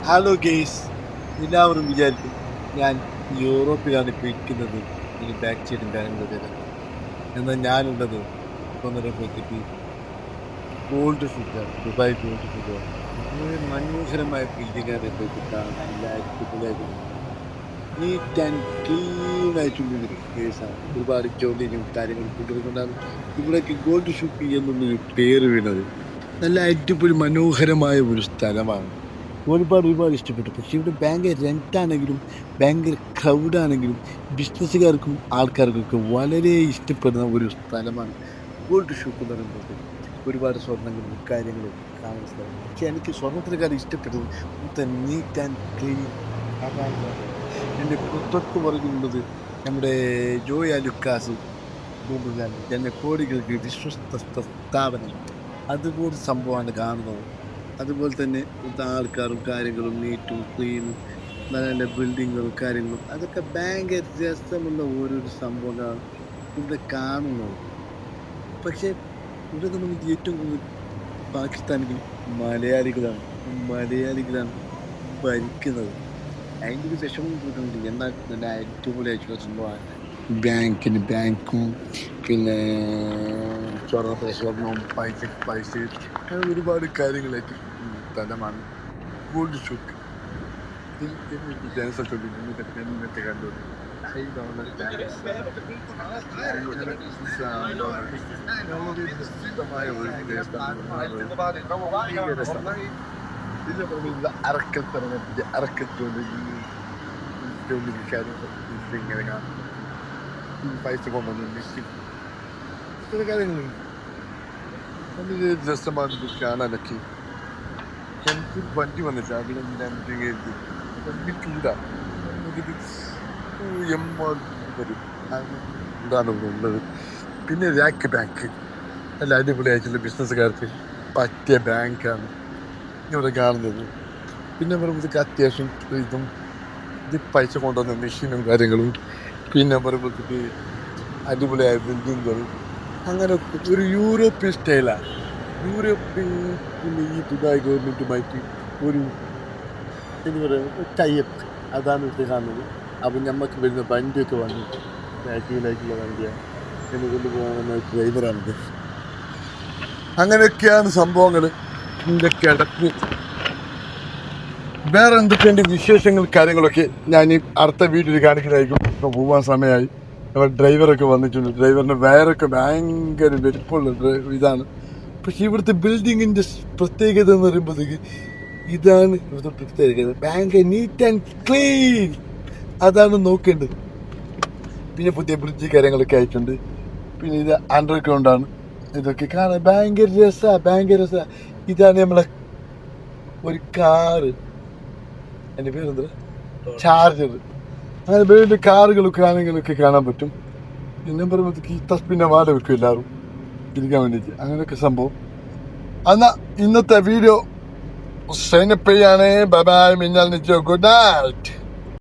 Hello guys, എല്ലാവരും വിചാരിക്കും ഞാൻ യൂറോപ്പിലാണ് ഇപ്പോൾ ഇരിക്കുന്നത്. ഇനി ബാക്ക് സൈഡും കാര്യങ്ങളൊക്കെ എന്നാൽ ഞാനുള്ളത് ഒന്നര പോയിട്ട് ഗോൾഡ് ഷൂട്ടാണ്, ദുബായ് ഗോൾഡ് ഷൂട്ടാണ്. മനോഹരമായ ബിൽഡിങ്ങാണ് പോയിട്ട് കാണാൻ. നീറ്റ് ആൻഡ് ക്ലീൻ ആയിട്ടുള്ളൊരു കേസാണ്. ഒരുപാട് ജോലിയും കാര്യങ്ങളും കൊണ്ടുകൊണ്ടാണ് ഇവിടേക്ക് ഗോൾഡ് ഷൂട്ട് എന്നുള്ളൊരു പേര് വീണത്. നല്ല അടിപൊളി മനോഹരമായ ഒരു സ്ഥലമാണ്. ഒരുപാട് ഇഷ്ടപ്പെട്ടു. പക്ഷേ ഇവിടെ ഭയങ്കര റെൻ്റാണെങ്കിലും ഭയങ്കര ക്രൗഡാണെങ്കിലും ബിസിനസ്സുകാർക്കും ആൾക്കാർക്കൊക്കെ വളരെ ഇഷ്ടപ്പെടുന്ന ഒരു സ്ഥലമാണ് ഗോൾഡ് ഷൂട്ട് എന്ന് പറയുന്നത്. ഒരുപാട് സ്വർണ്ണങ്ങളും കാര്യങ്ങളും കാണുന്ന സ്ഥലമാണ്. പക്ഷേ എനിക്ക് സ്വർണ്ണത്തിനെക്കാൾ ഇഷ്ടപ്പെട്ടത് ഇവിടുത്തെ നീറ്റ് ആൻഡ് ക്ലീൻ. അതാണ് എൻ്റെ തൊട്ട് പറയുന്നത് നമ്മുടെ ജോയ് ആലുക്കാസ് എൻ്റെ കോടികൾക്ക് വിശ്വസ്ത സ്ഥാപനം. അതുപോലെ സംഭവമാണ് കാണുന്നത്. അതുപോലെ തന്നെ ഇവിടുത്തെ ആൾക്കാരും കാര്യങ്ങളും നീറ്റും ക്ലീനും നല്ല നല്ല ബിൽഡിങ്ങുകളും കാര്യങ്ങളും അതൊക്കെ ഭയങ്കര രസമുള്ള ഓരോരോ സംഭവങ്ങളാണ് ഇവിടെ കാണുന്നത്. പക്ഷേ ഇവിടെ നമുക്ക് ഏറ്റവും കൂടുതൽ പാകിസ്ഥാനിൽ മലയാളികളാണ് ഭരിക്കുന്നത്. അതിൻ്റെ ഒരു വിഷമം കൂട്ടുന്നുണ്ട്. എന്നാൽ നല്ല അടിപൊളിയായിട്ടുള്ള സംഭവമാണ്. ബാങ്കും പിന്നെ സ്വർണ്ണവും പൈസ അങ്ങനെ ഒരുപാട് കാര്യങ്ങളായിട്ട് സ്ഥലമാണ് ഗോൾഡ് ഷൂട്ട്. ജനസൊക്കെ കണ്ടു ഇങ്ങനെ കാണും. പൈസ കൊണ്ടുവന്ന് ഇത്ര കാര്യങ്ങളുണ്ട്. നല്ല രസമാണ് കാണാനൊക്കെ. എനിക്ക് വണ്ടി വന്നിട്ട് അതിന് വണ്ടി ചൂടാണ് വരും. എന്താണ് ഉള്ളത്. പിന്നെ രാക്ക് ബാങ്ക് നല്ല അടിപൊളിയായിട്ടുള്ള ബിസിനസ്സുകാർക്ക് പറ്റിയ ബാങ്കാണ് ഇവിടെ കാണുന്നത്. പിന്നെ പറയുമ്പോഴത്തേക്ക് അത്യാവശ്യം ഇത് പൈസ കൊണ്ടുവന്ന മെഷീനും കാര്യങ്ങളും പിന്നെ പറയുമ്പോഴത്തേക്ക് അടിപൊളിയായ ബിൽഡിങ്ങുകൾ അങ്ങനെ ഒരു യൂറോപ്യൻ സ്റ്റൈലാണ്. യൂറോപ്യൻ പിന്നെ ഈ ദുബായ് ഗവൺമെൻറ്റുമായിട്ട് ഒരു എന്താ പറയുക ടൈപ്പ് അതാണ് ഇവിടെ കാണുന്നത്. അപ്പം നമുക്ക് വരുന്ന വണ്ടിയൊക്കെ വന്നു ബാക്കിലായിട്ടുള്ള വണ്ടിയാണ് എന്നെ കൊണ്ടുപോകാൻ ഡ്രൈവറാണിത്. അങ്ങനെയൊക്കെയാണ് സംഭവങ്ങൾ. ഇതിൻ്റെ കിടപ്പ് വേറെ എന്തൊക്കെയുണ്ട് വിശേഷങ്ങൾ കാര്യങ്ങളൊക്കെ ഞാൻ ഈ അടുത്ത വീട്ടിൽ കാണിക്കുന്നതായിരിക്കും. ഇപ്പോൾ പോകാൻ സമയമായി. അപ്പോൾ ഡ്രൈവറൊക്കെ വന്നിട്ടുണ്ട്. ഡ്രൈവറിൻ്റെ വയറൊക്കെ ഭയങ്കര വലിപ്പമുള്ള ഇതാണ്. പക്ഷേ ഇവിടുത്തെ ബിൽഡിങ്ങിൻ്റെ പ്രത്യേകത എന്ന് പറയുമ്പോഴത്തേക്ക് ഇതാണ് ഇവിടുത്തെ പ്രത്യേകത. ഭയങ്കര നീറ്റ് ആൻഡ് ക്ലീൻ അതാണ് നോക്കേണ്ടത്. പിന്നെ പുതിയ ബ്രിഡ്ജ് കാര്യങ്ങളൊക്കെ ആയിട്ടുണ്ട്. പിന്നെ ഇത് അണ്ടർഗ്രൗണ്ടാണ്. ഇതൊക്കെ കാണാൻ ഭയങ്കര രസമാണ്. ഇതാണ് നമ്മളെ ഒരു കാറ്, എൻ്റെ പേരെന്താ, ചാർജർ. അങ്ങനെ വേണ്ട കാറുകളൊക്കെ ആണെങ്കിലൊക്കെ കാണാൻ പറ്റും. പിന്നെ പറയുമ്പോഴത്തേക്ക് ഈ തസ്പിൻ്റെ മാല വെക്കും എല്ലാവരും ഇരിക്കാൻ വേണ്ടിയിട്ട്. അങ്ങനെയൊക്കെ സംഭവം. എന്നാൽ ഇന്നത്തെ വീഡിയോ സൈനപ്പ് ചെയ്യാണ്. Bye bye. മിന്നൽ നിച്ചോ. Good night.